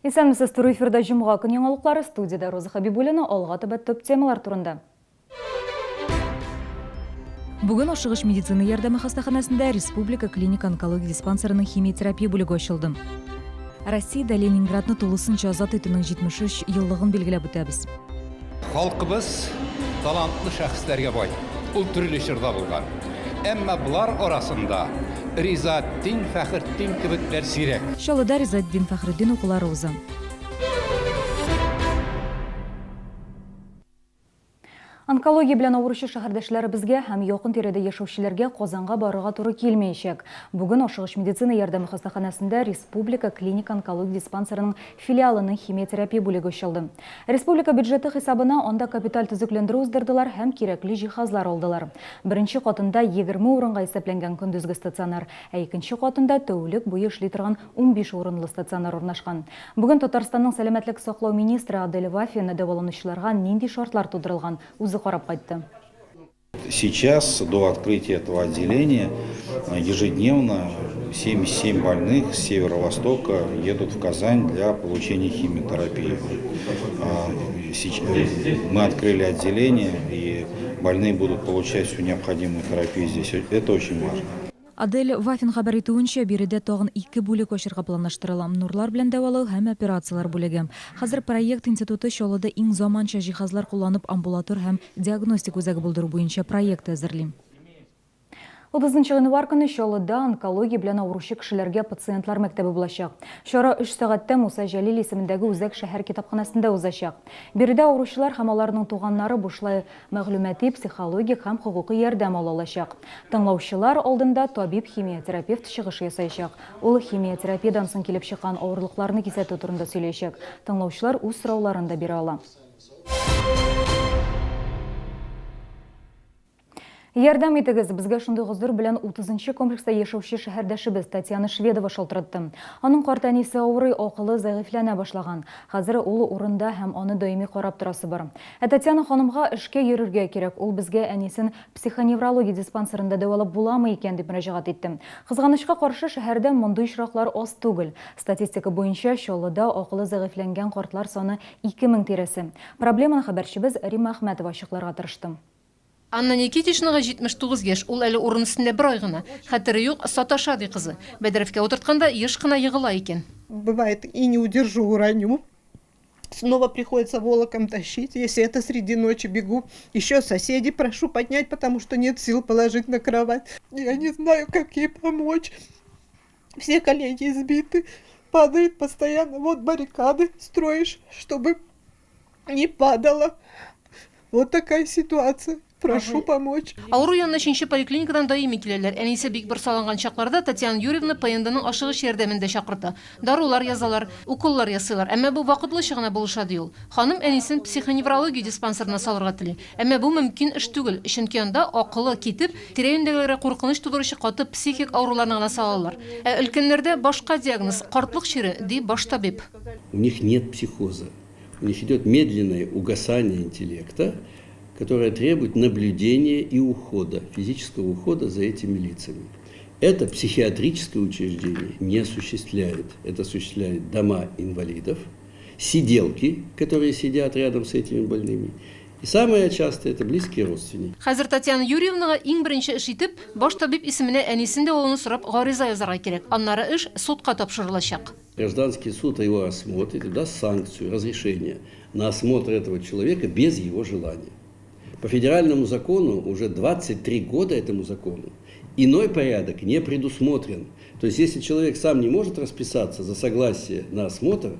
Исәнмесез, туры эфирда жұмға күн яңалыклары, студияда Роза Хабибуллина, алға төбәт төп темалар турында. Бүгін Ашығыш медицина ярдәме хастаханасында Республика клиник онкология диспансерының химиотерапия бүлеге ачылды. Россияда Ленинградны тулысынча азат итүнең 73 еллыгын билгеләп үтәбез. Халкыбыз талантлы шәхесләргә бай. Ул төрле чорда булган. Әмма булар арасында Ризатдин, Фәхретдин кебекләр сирәк. Шалыда Ризатдин, Фәхретдин укулары уза. Онкология белән авыручы шәһәрдәшләребезгә һәм якын тирәдә яшәүчеләргә Казанга барырга туры килмәячәк. Бүген Ашыгыш медицина ярдәме хастаханасында Республика клиник онкология диспансерының филиалының химиотерапия бүлеге ачылды. Республика бюджеты хисабына анда капиталь төзекләндерү уздырдылар һәм кирәкле җиһазлар алдылар. Беренче катында 20 урынга исәпләнгән көндезге стационар, ә икенче катында тәүлек буе эшли торган 15 урынлы стационар урнашкан. Бүген Татарстанның сәламәтлек саклау министры Адель Вафин дәваланучыларга нинди шартлар тудырылган қарап қайтты. Сейчас до открытия этого отделения ежедневно 77 больных с северо-востока едут в Казань для получения химиотерапии. Мы открыли отделение, и больные будут получать всю необходимую терапию здесь. Это очень важно. Адель Вафин хәбәр итүенчә, биредә тагын 2 бүлек ачырга планлаштырыла. Нурлар белән дәвалау һәм операциялар бүлеге. Хәзер проект институты Чаллыда иң заманча җиһазлар кулланып амбулатор һәм диагностик үзәге булдыру буенча проект әзерли. 30 январь көне Чаллыда онкология белән авыручы кешеләргә пациентлар мәктәбе булачак. Чара 3 сәгатьтә Муса Җәлил исемендәге үзәк шәһәр китапханасында узачак. Биредә авыручылар һәм аларның туганнары бушлай мәгълүмати, психологик һәм хукукый ярдәм ала алачак. Тыңлаучылар алдында табиб-химиотерапевт чыгыш ясаячак. Ул химиотерапиядан соң килеп чыккан авырлыкларны кисәтү турында сөйләячәк. Тыңлаучылар үз сорауларын да бирә ала. Ярдәм итегез, безгә шундый гозур белән 30-нчы комплекста яшәүче шәһәрдәшебез Татьяна Шведова шалтыратты. Аның карт әнисе авырый, акылы зәгыйфләнә башлаган. Хәзер ул урында һәм аны даими карап торасы бар. Татьяна ханымга эшкә йөрергә кирәк. Ул безгә әнисен психоневрология диспансерында дәвалап буламы икән дип мөрәҗәгать итте. Кызганычка каршы, шәһәрдә мондый очраклар аз түгел. Статистика буенча Чаллыда акылы зәгыйфләнгән картлар саны 2000 тирәсе. Проблеманы хәбәрчебез Рима Әхмәтова ачыкларга тырышты. Анна Никитичнаға 79 яш, ул әлі урын өстендә бір ай гына. Хәтере юк, саташа ди кызы. Бәдәревкә утыртканда еш кына егыла икән. Бывает, и не удержу, уроню. Снова приходится волоком тащить, если это среди ночи бегу. Еще соседей прошу поднять, потому что нет сил положить на кровать. Я не знаю, как ей помочь. Все колени избиты, падает постоянно. Вот баррикады строишь, чтобы не падала. Вот такая ситуация. Прошу помочь. Ауру янына 3-нче поликлиникадан даими киләләр. Әнисе бик бер салынган чакларда Татьяна Юрьевна ПНДның ашыгыш ярдәмендә чакырта. Дарулар язалар, уколлар ясыйлар. Әмма бу вакытлы чыгына булыша ди ул. Ханым әнисен психоневрология диспансерына салырга тели. Әмма бу мөмкин эш түгел. Чөнки анда акылы китеп, тирәендәгеләргә куркыныч тудыручы каты психик ауруларны гына салалар. Ә өлкәннәрдә башка диагноз картлык чире ди баш табиб. У них нет психоза. У них идет медленное угасание интеллекта, которая требует наблюдения и ухода, физического ухода за этими лицами. Это психиатрическое учреждение не осуществляет. Это осуществляет дома инвалидов, сиделки, которые сидят рядом с этими больными. И самое часто это близкие родственники. Хәзер Татьяна Юрьевнага иң беренче эш итеп, баш табиб исеменә әнисен дә улын сорап гариза язарга кирәк. Аннары эш судка тапшырылачак. Гражданский суд его рассмотрит и даст санкцию, разрешение на осмотр этого человека без его желания. По федеральному закону уже 23 года этому закону иной порядок не предусмотрен. То есть, если человек сам не может расписаться за согласие на осмотр,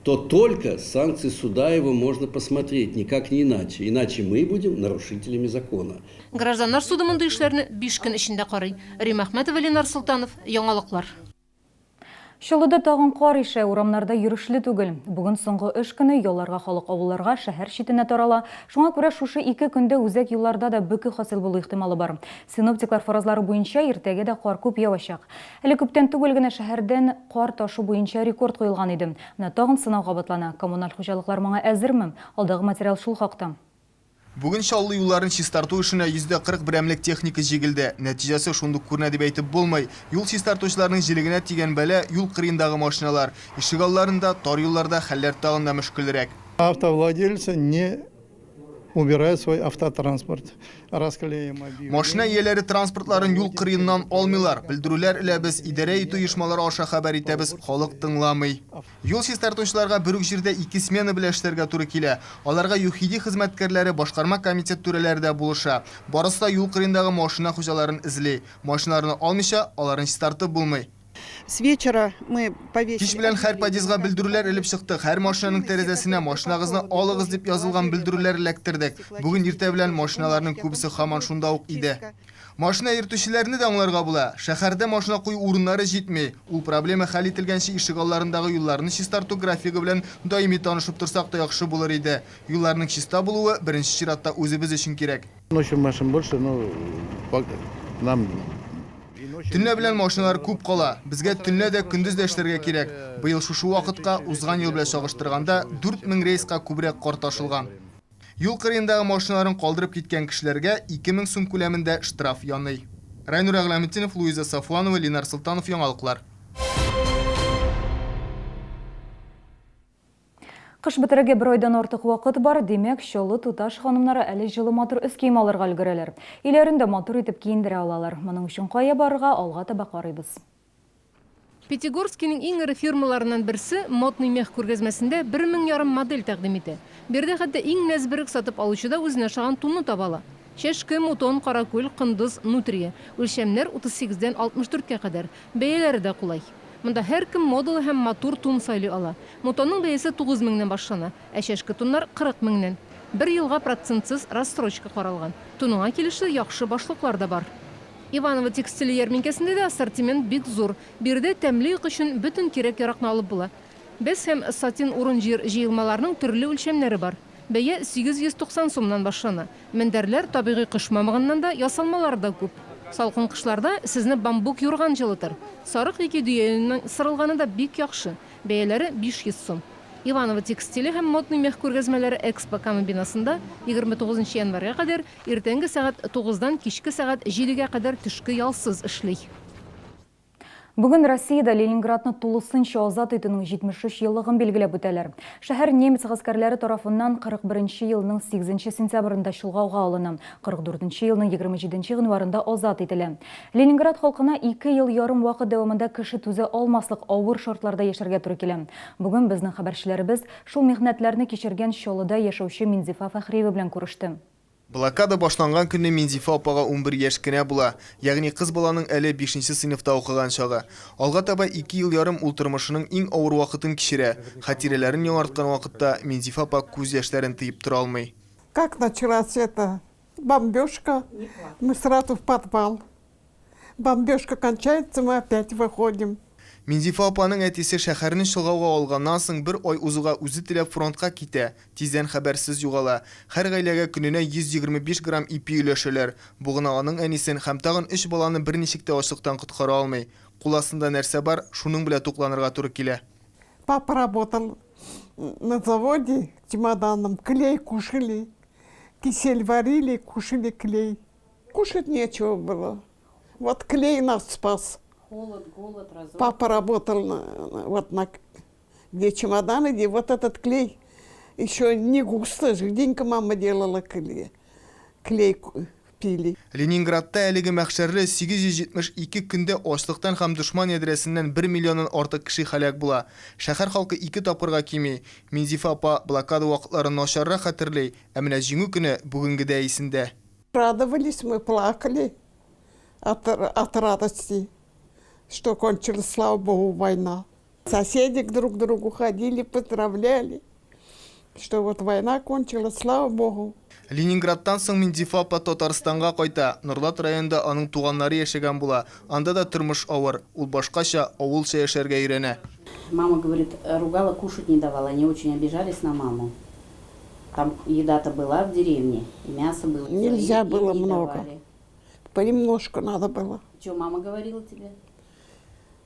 то только с санкций суда его можно посмотреть, никак не иначе. Иначе мы будем нарушителями закона. Гражданнар суды мондай эшләрне 5 көн эчендә карый. Рим Әхмәтова, Ленар Султанов, Яңалыклар. Чаллыда тагын кар ишә, урамнарда йөрүшле түгел. Бүген соңгы эш көне ялларга, халык авылларга, шәһәр читенә тарала. Шуңа күрә шушы 2 көндә үзәк юлларда да бөкү хасил булу ихтималы бар. Синоптиклар фаразлары буенча иртәгә дә кар күп явачак. Әле күптән түгел генә шәһәрдән кар ташу буенча рекорд куелган иде. Менә тагын сынауга батлана. Коммуналь хуҗалыклар моңа әзерме? Алдагы материал шул хакта. Бүгін шаулы юлларын чистарту ішіне %40 біремлік техника жегілді. Нәтижесі шундық көрінеді деп айтып болмай. Юл чистартушыларының жилігіне тиген бәле юл қырындағы машиналар. Ишігалларында, тар юлларда хәлләр тағында мүшкілірек. Автовладельцы не убирают свой автотранспорт. Машина иеләре транспортларын юл кырыйыннан алмыйлар. Белдерүләр илә без идарә итү оешмалары аша хәбәр итәбез, халык тыңламый. Юл чистартучыларга бер үк җирдә 2 смена белән эшләргә туры килә. Аларга ЮХИДИ хезмәткәрләре, башкарма комитет түрәләре дә булыша. Барысы да юл кырыйындагы машина хуҗаларын эзли. Машиналарны алмыйча, аларын чистартып булмый. С вечера мы повесили... Кич белән һәр подъездга белдерүләр элеп чыкты. Һәр машинаның тәрәзәсенә машинагызны алыгыз дип язылган белдерүләр эләктердек. Бүген иртә белән машиналарның күбесе һаман шунда ук иде. Машина йөртүчеләрне дә аңларга була. Шәһәрдә машина кую урыннары җитми. Ул проблема хәл ителгәнче ишегалларындагы юлларны чистарту графигы белән даими танышып торсак та яхшы булыр иде. Юлларның чиста булуы беренче чиратта үзебез өчен кирәк. Ночью машин больше, но нам... Төнлә белән машиналар күп кала. Безгә төнлә дә көндез дә эшләргә кирәк. Быел шушы вакытка узган ел белән чагыштырганда 4000 рейска күбрәк кар ташылган. Юл кырыендагы машиналарын калдырып киткән кешеләргә 2000 сум күләмендә штраф яный. Райнур Агламетдинов, Луиза Сафуанова, Ленар Султанов, Яңалыклар. Кыш бетереге бер айдан артык вакыт бар, демәк, Чаллы туташ ханымнары әле җылы матур өс кием алырга өлгерәләр. Өйләрендә матур итеп киендерә алалар. Моның өчен кая барырга алга таба карыйбыз. Пятигорскиның иң ире фирмаларынан берсе модный мех күргәзмәсендә 1500 модель тәкъдим итә. Бердә хәтта иң нәзберек сатып алучыда үзенә ошаган тунны табала. Чәшке, мутон, каракүл, кындыз, нутрия. Үлчәмнәр 38-дән 64-кә кадәр. Бәяләре дә кулай. Монда һәр кем модалы һәм матур тун сайлый ала. Мутонның бәясе 9000-нән башлана, ә чәшке туннар 40000-нән. Бер елга процентсыз рассрочка каралган. Туныңа килешле яхшы башлыклар да бар. Иваново текстиль ярминкәсендә дә ассортимент бик зур. Бирдә тәмлек өчен бөтен кирәк-яракны алып була. Без һәм сатин урын җыелмаларның төрле үлчәмнәре бар. Бәя 890 сумнан башлана. Мендәрләр табигый кыш мамыгыннан да ясалмалар да күп. Салкын кышларда сезне бамбук юрган җылытыр. Сарык ике дөянең сырылганы да бик яхшы. Бәяләре 500 сум. Иваново текстиле һәм модный мех күргәзмәләре Экспо бинасында 29 январьга кадәр иртәнге сәгать 9-дан кичке сәгать 7-гә кадәр төшке ялсыз эшли. Бүген Россиядә Ленинградны тулысынча азат итүнең 73 еллыгын билгеләп үтәләр. Шәһәр немец гаскәрләре тарафыннан 41 елның 8 сентябрендә чолгауга алына, 44 елның 27 гыйнварында азат ителә. Ленинград халкына 2 ел ярым вакыт дәвамында кеше түзә алмаслык авыр шартларда яшәргә туры килә. Бүген безнең хәбәрчеләребез шул михнәтләрне кичергән Чаллыда яшәүче Минзифа Фәхриева белән күреште. Блокада башланган көнне Минзифа апага 11 яшь кенә була, ягъни кыз баланың әле 5нче сыйныфта укыган чагы. Алга таба 2 ел ярым ул тормышының иң авыр вакытын кичерә. Хатирәләрен яңарткан вакытта Минзифа апа күз яшьләрен тыеп тора алмый. Как началась эта бомбежка, мы сразу в подвал. Бомбежка кончается, мы опять выходим. Минзифа апаның әтисе шәһәрне чолгауга алганнан соң бер ай узуга үзе теләп фронтка китә. Тиздән хәбәрсез югала. Һәр гаиләгә көненә 125 грамм ипи өләшәләр. Бу гына аның әнисен һәм тагын 3 баланы берничек тә ачлыктан коткара алмый. Куласында нәрсә бар, шуның белән тукланырга туры килә. Папа работал на заводе чемоданом, клей кушали, кисель варили, кушали клей. Кушать нечего было. Вот клей нас спас. Голод, разрыв. Папа работал где чемоданы, где вот этот клей. Еще не густо, жиденько мама делала клей. Клей пили. Ленинградта әлеге мәхшәрле 872 көндә ачлыктан һәм дошман ядрәсеннән 1 миллионнан артык кеше һәлак була. Шәһәр халкы 2 тапкырга кими. Минзифа апа блокада вакытларын начаррак хәтерли, ә менә җиңү көне бүгенгедә исендә. Радовались, мы плакали от радости, что кончилась, слава Богу, война. Соседи друг к другу ходили, поздравляли, что вот война кончилась, слава Богу. Ленинградтан соң Минзифа апа Татарстанга кайта. Норлат районында аның туганнары яшәгән була. Анда да тормыш авыр. Ул башкача авылча яшәргә өйрәнә. Мама, говорит, ругала, кушать не давала. Они очень обижались на маму. Там еда-то была в деревне, и мясо было. Нельзя было много. Понемножку надо было. Что мама говорила тебе?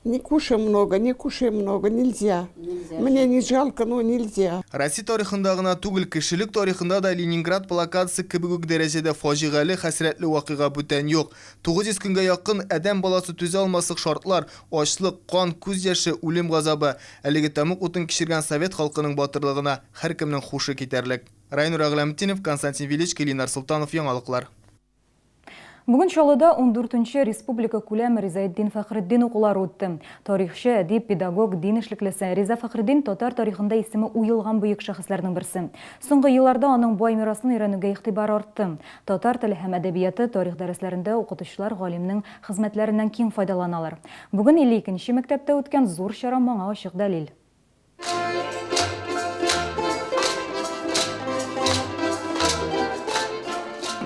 Не кушай много, нельзя. Мне не жалко, но нельзя. Россия тарихында гына түгел, кешелек тарихында да Ленинград блокадасы кебек үк дәрәҗәдә фаҗигале, хәсрәтле вакыйга бүтән юк. 900 көнгә якын адәм баласы түзә алмаслык шартлар, ачлык, кан, күз яше, үлем газабы. Әлеге тәмук утын кичергән совет халкының батырлыгына һәркемнең хушы китәрлек. Райнур Агламтинов, Константин Величко, Ленар Султанов, Яңалыклар. Бүгін Чаллыда 14-нче республика күләме Ризаэддин Фәхретдин укулары үтте. Тарихчы, әдип, педагог, дин эшлеклесе Риза Фәхретдин татар тарихында исеме уелган бөек шәхесләрнең берсе. Соңгы елларда аның бай мирасын өйрәнүгә игътибар артты. Татар теле һәм әдәбияты тарих дәресләрендә укытучылар галимнең хезмәтләреннән киң файдаланалар. Бүген 52-нче мәктәптә үткән зур чара моңа ачык дәлил.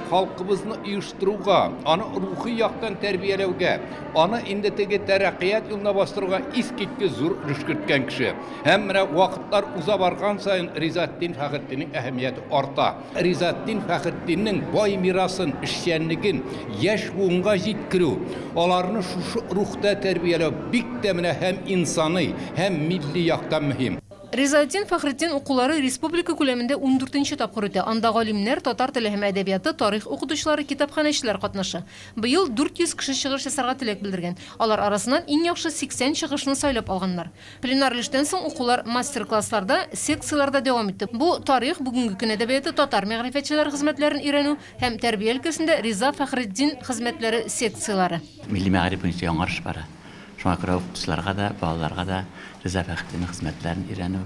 Халкыбызны оештыруга, аны рухи яктан тәрбияләүгә, аны инде теге тәрәккыят юлына бастыруга искиткеч зур өлеш керткән кеше. Һәм менә вакытлар уза барган саен Ризаэддин Фәхретдиннең әһәмияте арта. Ризаэддин Фәхретдиннең бай мирасын, эшчәнлеген яшь буынга җиткерү, аларны шушы рухта тәрбияләү бик тә менә һәм инсани, һәм милли яктан мөһим. Ризаэддин Фәхретдин укулары республика күләмендә 14-нче тапкыр үтә. Анда галимнәр, татар теле һәм әдәбияты, тарих укытучылары, китапханәчеләр катнаша. Быел 400 кеше чыгыш ясарга теләк белдергән. Алар арасыннан иң яхшы 80 чыгышны сайлап алганнар. Пленар эштән соң укулар мастер-классларда, секцияларда дәвам итте. Бу тарих, бүгенге көн әдәбияты, татар мәгърифәтчеләре хезмәтләрен өйрәнү һәм тәрбия өлкәсендә Риза Фәхретдин хезмәтләре секциялары. Милли мәгариф буенча яңарыш бара. Шуңа күрә укытучыларга да, балаларга да Риза Фәхретдиннең хезмәтләрен өйрәнү,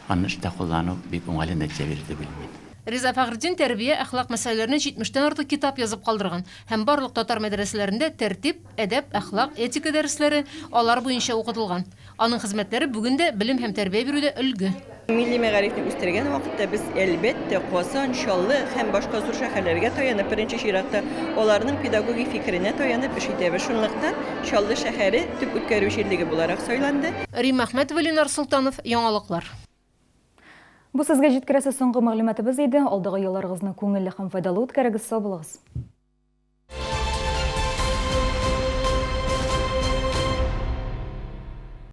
аны эштә куллану бик уңайлы нәтиҗә бирде дип уйлыйм. Риза Фәхретдин тәрбия, әхлак мәсьәләләренә 70-тән артык китап язып калдырган һәм барлык татар мәдрәсәләрендә тәртип, әдәп, әхлак, этика дәресләре алар буенча укытылган. Аның хезмәтләре бүген дә белем һәм тәрбия бирүдә өлге. Milli мәгарифне үстергән вакытта без әлбәттә Казан, Чаллы һәм башка зур шәһәрләргә таянып, беренче чиратта аларның педагогик фикеренә таянып эш итәбез. Шунлыктан Чаллы шәһәре төп үткәрү җирлеге буларак сайланды. Рим Әхмәтова, Ленар Султанов, Яңалыклар. Бу сезгә җиткерәсе соңгы мәгълүматыбыз иде. Алдагы елларыгызны күңелле һәм файдалы үткәрегез, сау булыгыз.